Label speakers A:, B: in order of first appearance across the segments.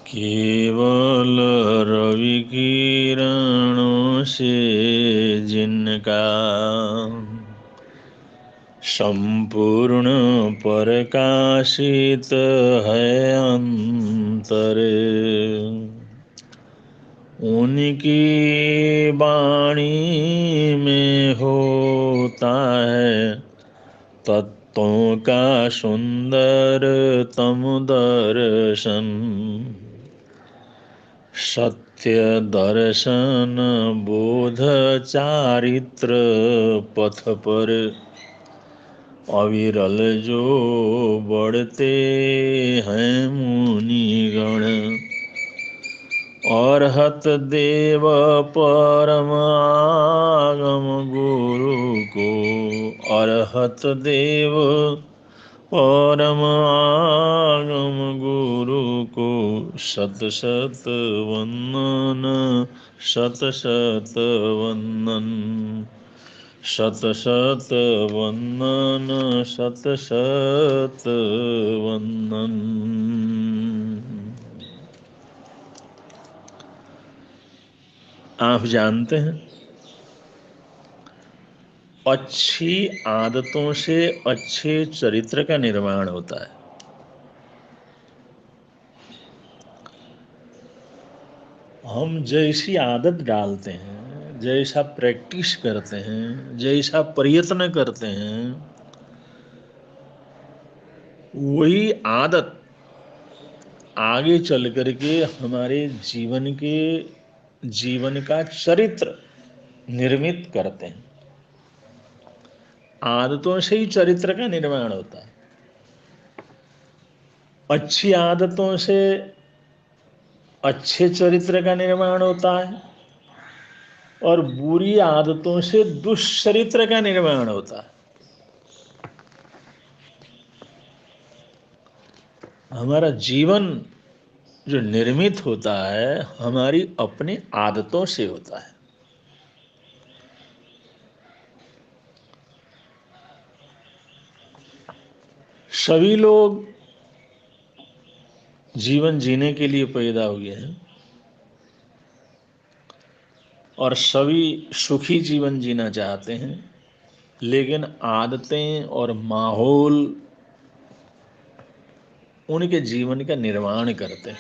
A: केवल रवि किरणों से जिनका संपूर्ण प्रकाशित है अंतर, उनकी वाणी में होता है तत्वों का सुंदरतम दर्शन। सत्य दर्शन बोध चारित्र पथ पर अविरल जो बढ़ते हैं मुनिगण। अर्हत देव परम आगम गुरु को, अर्हत देव परम आगम गुरु को शत शत वंदन, शत शत वंदन, शत शत वंदन, शत शत वंदन। आप जानते हैं, अच्छी आदतों से अच्छे चरित्र का निर्माण होता है। हम जैसी आदत डालते हैं, जैसा प्रैक्टिस करते हैं, जैसा प्रयत्न करते हैं, वही आदत आगे चल करके हमारे जीवन का चरित्र निर्मित करते हैं। आदतों से ही चरित्र का निर्माण होता है। अच्छी आदतों से अच्छे चरित्र का निर्माण होता है और बुरी आदतों से दुष्चरित्र का निर्माण होता है। हमारा जीवन जो निर्मित होता है हमारी अपनी आदतों से होता है। सभी लोग जीवन जीने के लिए पैदा हुए हैं और सभी सुखी जीवन जीना चाहते हैं, लेकिन आदतें और माहौल उनके जीवन का निर्माण करते हैं।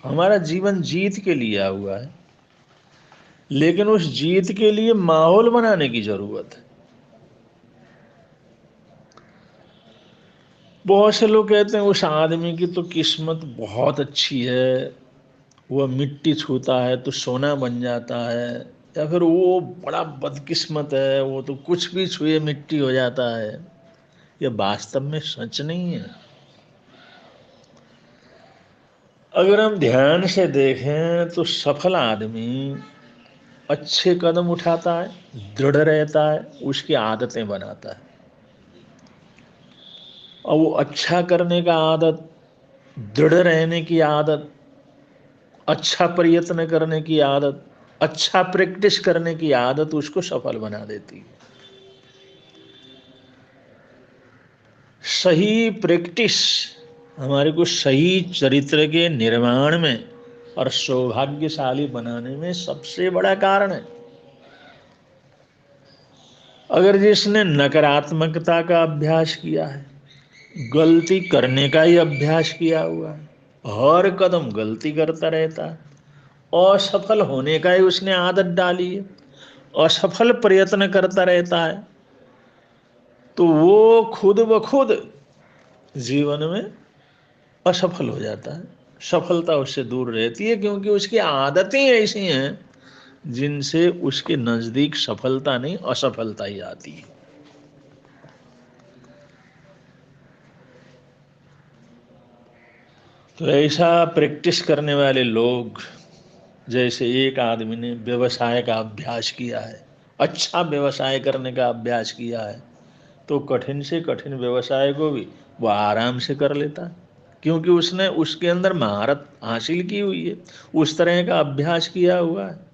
A: हमारा जीवन जीत के लिए आया हुआ है, लेकिन उस जीत के लिए माहौल बनाने की जरूरत है। बहुत से लोग कहते हैं उस आदमी की तो किस्मत बहुत अच्छी है, वह मिट्टी छूता है तो सोना बन जाता है, या फिर वो बड़ा बदकिस्मत है, वो तो कुछ भी छुए मिट्टी हो जाता है। यह वास्तव में सच नहीं है। अगर हम ध्यान से देखें तो सफल आदमी अच्छे कदम उठाता है, दृढ़ रहता है, उसकी आदतें बनाता है। और वो अच्छा करने का आदत, दृढ़ रहने की आदत, अच्छा प्रयत्न करने की आदत, अच्छा प्रैक्टिस करने की आदत उसको सफल बना देती है। सही प्रैक्टिस हमारे को सही चरित्र के निर्माण में और सौभाग्यशाली बनाने में सबसे बड़ा कारण है। अगर जिसने नकारात्मकता का अभ्यास किया है, गलती करने का ही अभ्यास किया हुआ है, हर कदम गलती करता रहता है, असफल होने का ही उसने आदत डाली है, असफल प्रयत्न करता रहता है, तो वो खुद ब खुद जीवन में असफल हो जाता है। सफलता उससे दूर रहती है, क्योंकि उसकी आदतें ऐसी हैं जिनसे उसके नजदीक सफलता नहीं असफलता ही आती है। तो ऐसा प्रैक्टिस करने वाले लोग, जैसे एक आदमी ने व्यवसाय का अभ्यास किया है, अच्छा व्यवसाय करने का अभ्यास किया है, तो कठिन से कठिन व्यवसाय को भी वह आराम से कर लेता है, क्योंकि उसने उसके अंदर महारत हासिल की हुई है, उस तरह का अभ्यास किया हुआ है।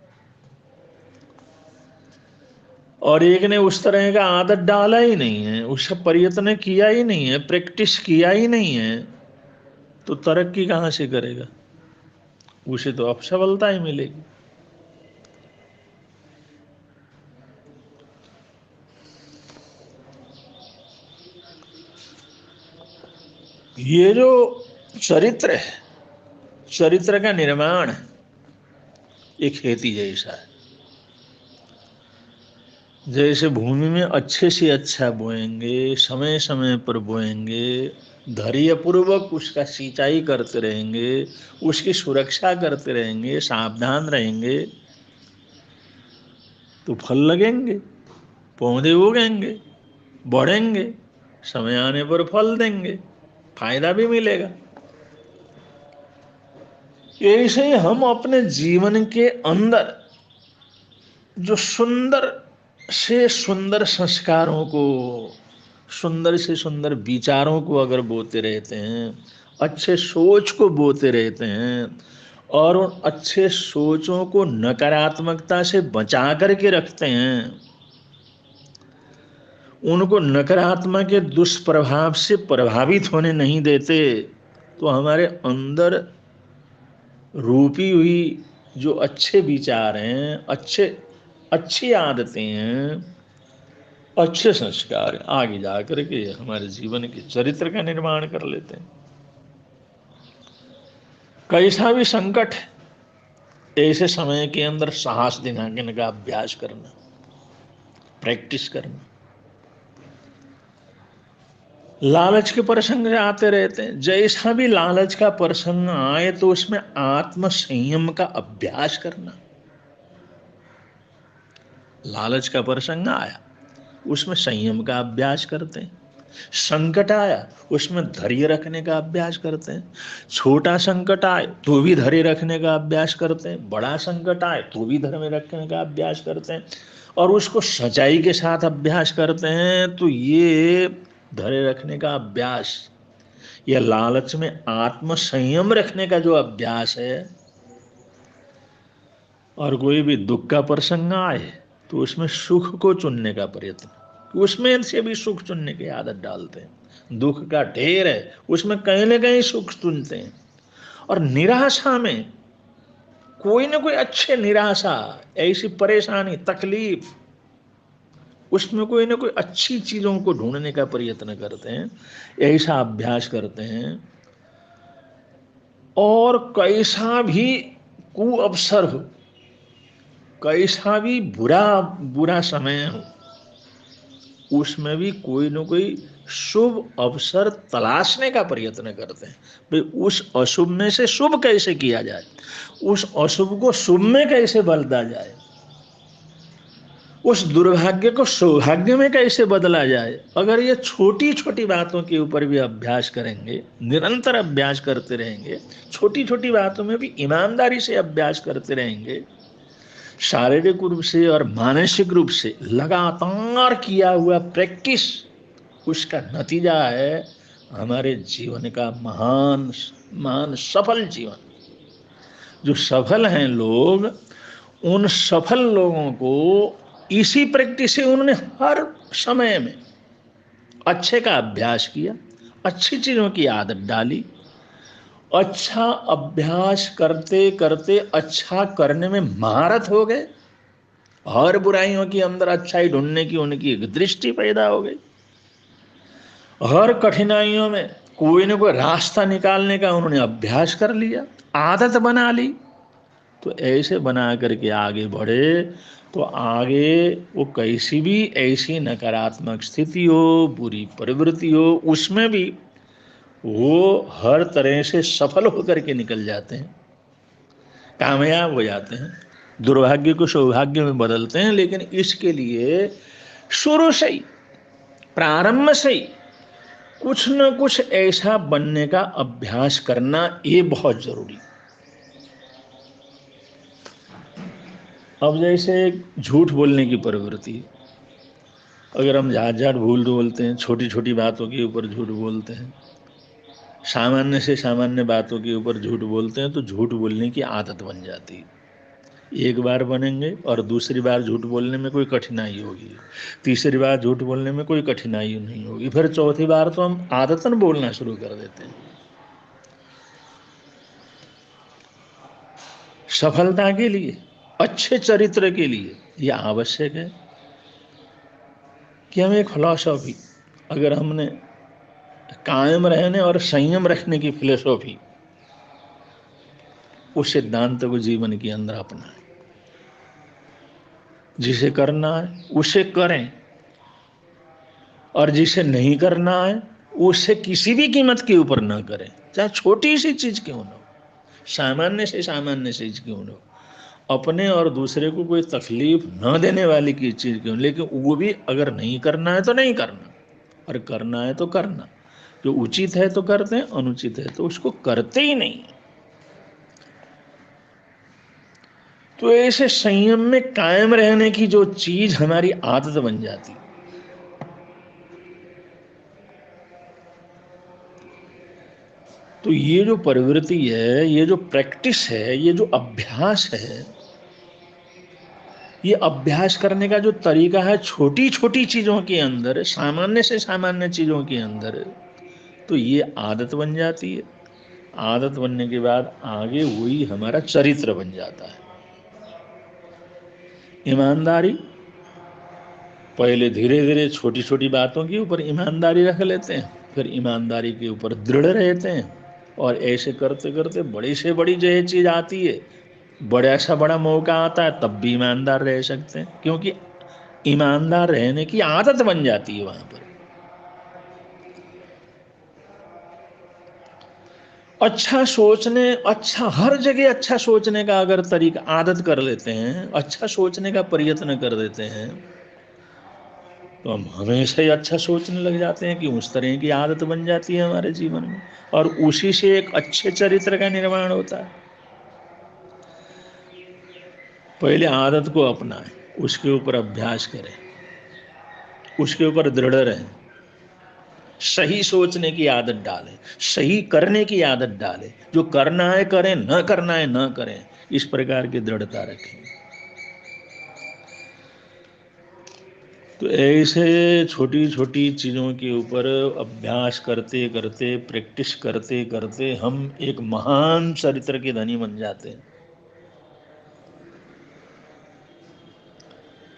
A: और एक ने उस तरह का आदत डाला ही नहीं है, उसका प्रयत्न किया ही नहीं है, प्रैक्टिस किया ही नहीं है, तो तरक्की कहाँ से करेगा? उसे तो असफलता ही मिलेगी। ये जो चरित्र है, चरित्र का निर्माण एक खेती जैसा है। जैसे भूमि में अच्छे से अच्छा बोएंगे, समय समय पर बोएंगे, धैर्य पूर्वक उसका सिंचाई करते रहेंगे, उसकी सुरक्षा करते रहेंगे, सावधान रहेंगे, तो फल लगेंगे, पौधे उगेंगे, बढ़ेंगे, समय आने पर फल देंगे, फायदा भी मिलेगा। ऐसे ही हम अपने जीवन के अंदर जो सुंदर से सुंदर संस्कारों को, सुंदर से सुंदर विचारों को अगर बोते रहते हैं, अच्छे सोच को बोते रहते हैं, और उन अच्छे सोचों को नकारात्मकता से बचा करके रखते हैं, उनको नकारात्मक के दुष्प्रभाव से प्रभावित होने नहीं देते, तो हमारे अंदर रूपी हुई जो अच्छे विचार हैं, अच्छी आदतें हैं, अच्छे संस्कार आगे जा करके हमारे जीवन के चरित्र का निर्माण कर लेते हैं। कैसा भी संकट है, ऐसे समय के अंदर साहस दिखाने का अभ्यास करना, प्रैक्टिस करना। लालच के प्रसंग आते रहते हैं, जैसा भी लालच का प्रसंग आए तो उसमें आत्म संयम का अभ्यास करना। लालच का प्रसंग आया, उसमें संयम का अभ्यास करते हैं। संकट आया, उसमें धैर्य रखने का अभ्यास करते हैं। छोटा संकट आए तो भी धैर्य रखने का अभ्यास करते हैं, बड़ा संकट आए तो भी धैर्य रखने का अभ्यास करते हैं, और उसको सच्चाई के साथ अभ्यास करते हैं। तो ये धैर्य रखने का अभ्यास, या लालच में आत्म संयम रखने का जो अभ्यास है, और कोई भी दुख का प्रसंग आए तो उसमें सुख को चुनने का प्रयत्न, उसमें से भी सुख चुनने की आदत डालते हैं। दुख का ढेर है, उसमें कहीं ना कहीं सुख चुनते हैं। और निराशा में कोई ना कोई अच्छे निराशा, ऐसी परेशानी, तकलीफ, उसमें कोई ना कोई अच्छी चीजों को ढूंढने का प्रयत्न करते हैं, ऐसा अभ्यास करते हैं। और कैसा भी कुअवसर हो, कैसा भी बुरा बुरा समय हो, उसमें भी कोई न कोई शुभ अवसर तलाशने का प्रयत्न करते हैं। भाई उस अशुभ में से शुभ कैसे किया जाए, उस अशुभ को शुभ में कैसे बदला जाए, उस दुर्भाग्य को सौभाग्य में कैसे बदला जाए। अगर ये छोटी छोटी बातों के ऊपर भी अभ्यास करेंगे, निरंतर अभ्यास करते रहेंगे, छोटी छोटी बातों में भी ईमानदारी से अभ्यास करते रहेंगे, शारीरिक रूप से और मानसिक रूप से लगातार किया हुआ प्रैक्टिस, उसका नतीजा है हमारे जीवन का महान महान सफल जीवन। जो सफल हैं लोग, उन सफल लोगों को इसी प्रैक्टिस से उन्होंने हर समय में अच्छे का अभ्यास किया, अच्छी चीजों की आदत डाली, अच्छा अभ्यास करते करते अच्छा करने में महारत हो गए, हर बुराइयों के अंदर अच्छाई ढूंढने की उनकी एक दृष्टि पैदा हो गई, हर कठिनाइयों में कोई ना कोई रास्ता निकालने का उन्होंने अभ्यास कर लिया, आदत बना ली। तो ऐसे बना करके आगे बढ़े, तो आगे वो कैसी भी ऐसी नकारात्मक स्थिति हो, बुरी प्रवृत्ति हो, उसमें भी वो हर तरह से सफल होकर के निकल जाते हैं, कामयाब हो जाते हैं, दुर्भाग्य को सौभाग्य में बदलते हैं। लेकिन इसके लिए शुरू से ही, प्रारंभ से ही कुछ न कुछ ऐसा बनने का अभ्यास करना, ये बहुत जरूरी। अब जैसे झूठ बोलने की प्रवृत्ति, अगर हम झाट झाट भूल बोलते हैं, छोटी छोटी बातों के ऊपर झूठ बोलते हैं, सामान्य से सामान्य बातों के ऊपर झूठ बोलते हैं, तो झूठ बोलने की आदत बन जाती है। एक बार बनेंगे और दूसरी बार झूठ बोलने में कोई कठिनाई होगी, तीसरी बार झूठ बोलने में कोई कठिनाई नहीं होगी, फिर चौथी बार तो हम आदतन बोलना शुरू कर देते हैं। सफलता के लिए, अच्छे चरित्र के लिए यह आवश्यक है कि हम एक फिलॉसफी, अगर हमने कायम रहने और संयम रखने की फिलॉसफी, उस सिद्धांत को जीवन के अंदर अपनाएं। जिसे करना है उसे करें, और जिसे नहीं करना है उसे किसी भी कीमत के ऊपर ना करें, चाहे छोटी सी चीज क्यों ना हो, सामान्य से सामान्य चीज क्यों ना हो, अपने और दूसरे को कोई तकलीफ न देने वाली की चीज क्यों, लेकिन वो भी अगर नहीं करना है तो नहीं करना, और करना है तो करना। जो उचित है तो करते हैं, अनुचित है तो उसको करते ही नहीं। तो ऐसे संयम में कायम रहने की जो चीज हमारी आदत बन जाती, तो ये जो प्रवृत्ति है, ये जो प्रैक्टिस है, ये जो अभ्यास है, ये अभ्यास करने का जो तरीका है छोटी छोटी चीजों के अंदर, सामान्य से सामान्य चीजों के अंदर, तो ये आदत बन जाती है। आदत बनने के बाद आगे वही हमारा चरित्र बन जाता है। ईमानदारी, पहले धीरे धीरे छोटी छोटी बातों के ऊपर ईमानदारी रख लेते हैं, फिर ईमानदारी के ऊपर दृढ़ रहते हैं, और ऐसे करते करते बड़ी से बड़ी जो है चीज आती है, बड़ा सा बड़ा मौका आता है, तब भी ईमानदार रह सकते हैं, क्योंकि ईमानदार रहने की आदत बन जाती है वहां पर। अच्छा सोचने, अच्छा हर जगह अच्छा सोचने का अगर तरीका आदत कर लेते हैं, अच्छा सोचने का प्रयत्न कर देते हैं, तो हम हमेशा ही अच्छा सोचने लग जाते हैं कि उस तरह की आदत बन जाती है हमारे जीवन में, और उसी से एक अच्छे चरित्र का निर्माण होता है। पहले आदत को अपनाएं, उसके ऊपर अभ्यास करें, उसके ऊपर दृढ़ रहें, सही सोचने की आदत डालें, सही करने की आदत डालें, जो करना है करें, न करना है न करें, इस प्रकार की दृढ़ता रखें। तो ऐसे छोटी छोटी चीज़ों के ऊपर अभ्यास करते करते, प्रैक्टिस करते करते हम एक महान चरित्र के धनी बन जाते हैं।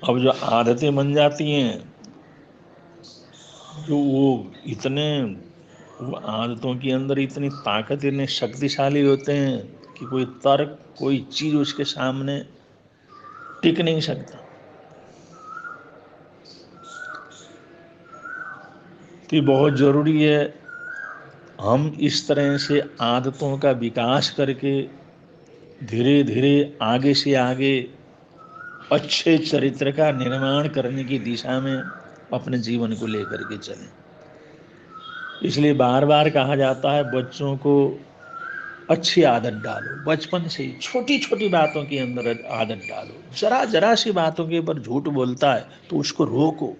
A: अब जो आदतें बन जाती हैं, जो वो इतने, वो आदतों के अंदर इतनी ताकत, इतने शक्तिशाली होते हैं कि कोई तर्क, कोई चीज़ उसके सामने टिक नहीं सकता। तो ये बहुत ज़रूरी है हम इस तरह से आदतों का विकास करके धीरे धीरे आगे से आगे अच्छे चरित्र का निर्माण करने की दिशा में अपने जीवन को लेकर के चलें। इसलिए बार बार कहा जाता है बच्चों को अच्छी आदत डालो, बचपन से ही छोटी छोटी बातों के अंदर आदत डालो। जरा जरा सी बातों के ऊपर झूठ बोलता है तो उसको रोको,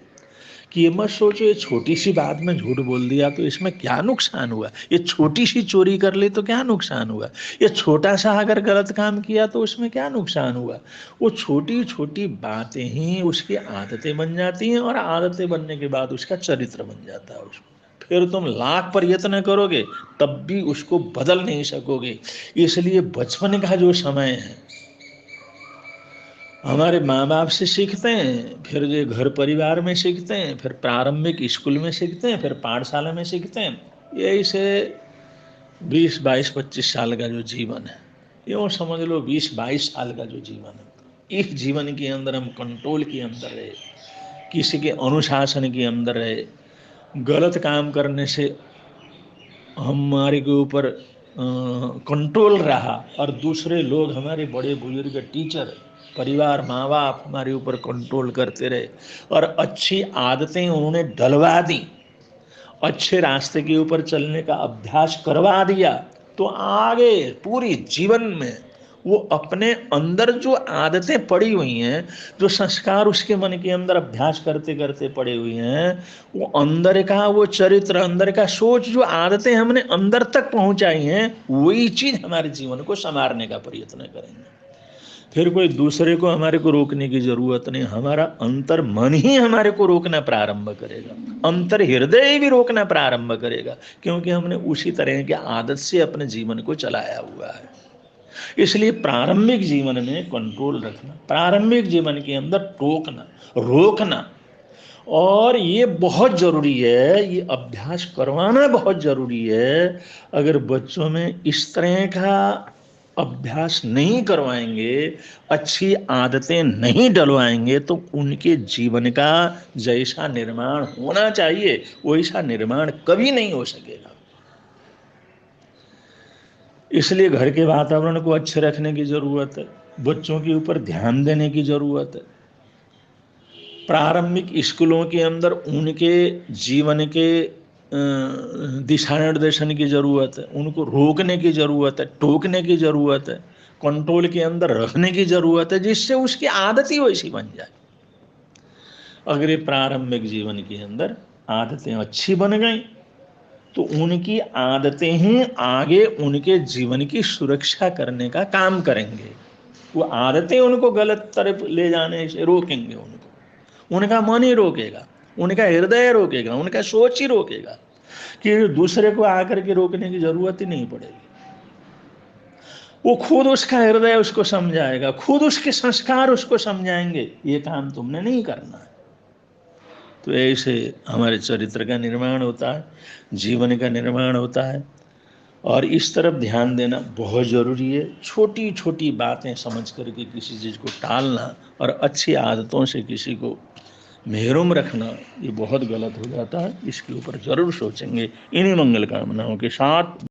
A: कि ये मत सोचो ये छोटी सी बात में झूठ बोल दिया तो इसमें क्या नुकसान हुआ, ये छोटी सी चोरी कर ली तो क्या नुकसान हुआ, ये छोटा सा अगर गलत काम किया तो उसमें क्या नुकसान हुआ। वो छोटी छोटी बातें ही उसकी आदतें बन जाती हैं, और आदतें बनने के बाद उसका चरित्र बन जाता है उसको। फिर तुम लाख प्रयत्न करोगे तब भी उसको बदल नहीं सकोगे। इसलिए बचपन का जो समय है, हमारे माँ बाप से सीखते हैं, फिर जो घर परिवार में सीखते हैं, फिर प्रारंभिक स्कूल में सीखते हैं, फिर पाठशाला में सीखते हैं, यही से 20, 22, 25 साल का जो जीवन है, यूँ समझ लो 20, 22 साल का जो जीवन है, इस जीवन के अंदर हम कंट्रोल के अंदर रहे, किसी के अनुशासन के अंदर रहे, गलत काम करने से हमारे के ऊपर कंट्रोल रहा, और दूसरे लोग, हमारे बड़े बुजुर्ग, टीचर, परिवार, माँ बाप हमारे ऊपर कंट्रोल करते रहे, और अच्छी आदतें उन्होंने डलवा दी, अच्छे रास्ते के ऊपर चलने का अभ्यास करवा दिया, तो आगे पूरी जीवन में वो अपने अंदर जो आदतें पड़ी हुई हैं, जो संस्कार उसके मन के अंदर अभ्यास करते करते पड़े हुए हैं, वो अंदर का वो चरित्र, अंदर का सोच, जो आदतें हमने अंदर तक पहुंचाई हैं, वही चीज हमारे जीवन को संवारने का प्रयत्न करेंगे। फिर कोई दूसरे को हमारे को रोकने की जरूरत नहीं, हमारा अंतर मन ही हमारे को रोकना प्रारंभ करेगा, अंतर हृदय भी रोकना प्रारंभ करेगा, क्योंकि हमने उसी तरह की आदत से अपने जीवन को चलाया हुआ है। इसलिए प्रारंभिक जीवन में कंट्रोल रखना, प्रारंभिक जीवन के अंदर टोकना, रोकना, और ये बहुत जरूरी है, ये अभ्यास करवाना बहुत जरूरी है। अगर बच्चों में इस तरह का अभ्यास नहीं करवाएंगे, अच्छी आदतें नहीं डलवाएंगे, तो उनके जीवन का जैसा निर्माण होना चाहिए वैसा निर्माण कभी नहीं हो सकेगा। इसलिए घर के वातावरण को अच्छे रखने की जरूरत है, बच्चों के ऊपर ध्यान देने की जरूरत है, प्रारंभिक स्कूलों के अंदर उनके जीवन के दिशा निर्देशन की जरूरत है, उनको रोकने की जरूरत है, टोकने की जरूरत है, कंट्रोल के अंदर रखने की जरूरत है, जिससे उसकी आदत ही वैसी बन जाए। अगर ये प्रारंभिक जीवन के अंदर आदतें अच्छी बन गई तो उनकी आदतें ही आगे उनके जीवन की सुरक्षा करने का काम करेंगे। वो आदतें उनको गलत तरफ ले जाने से रोकेंगे, उनका मन ही रोकेगा, उनका हृदय रोकेगा, उनका सोच ही रोकेगा, कि दूसरे को आकर के रोकने की जरूरत ही नहीं पड़ेगी। वो खुद उसका हृदय उसको समझाएगा, खुद उसके संस्कार उसको समझाएंगे, ये काम तुमने नहीं करना है। तो ऐसे हमारे चरित्र का निर्माण होता है, जीवन का निर्माण होता है, और इस तरफ ध्यान देना बहुत ज़रूरी है। छोटी छोटी बातें समझ करके किसी चीज़ को टालना और अच्छी आदतों से किसी को महरूम रखना, ये बहुत गलत हो जाता है। इसके ऊपर ज़रूर सोचेंगे। इन्हीं मंगल कामनाओं के साथ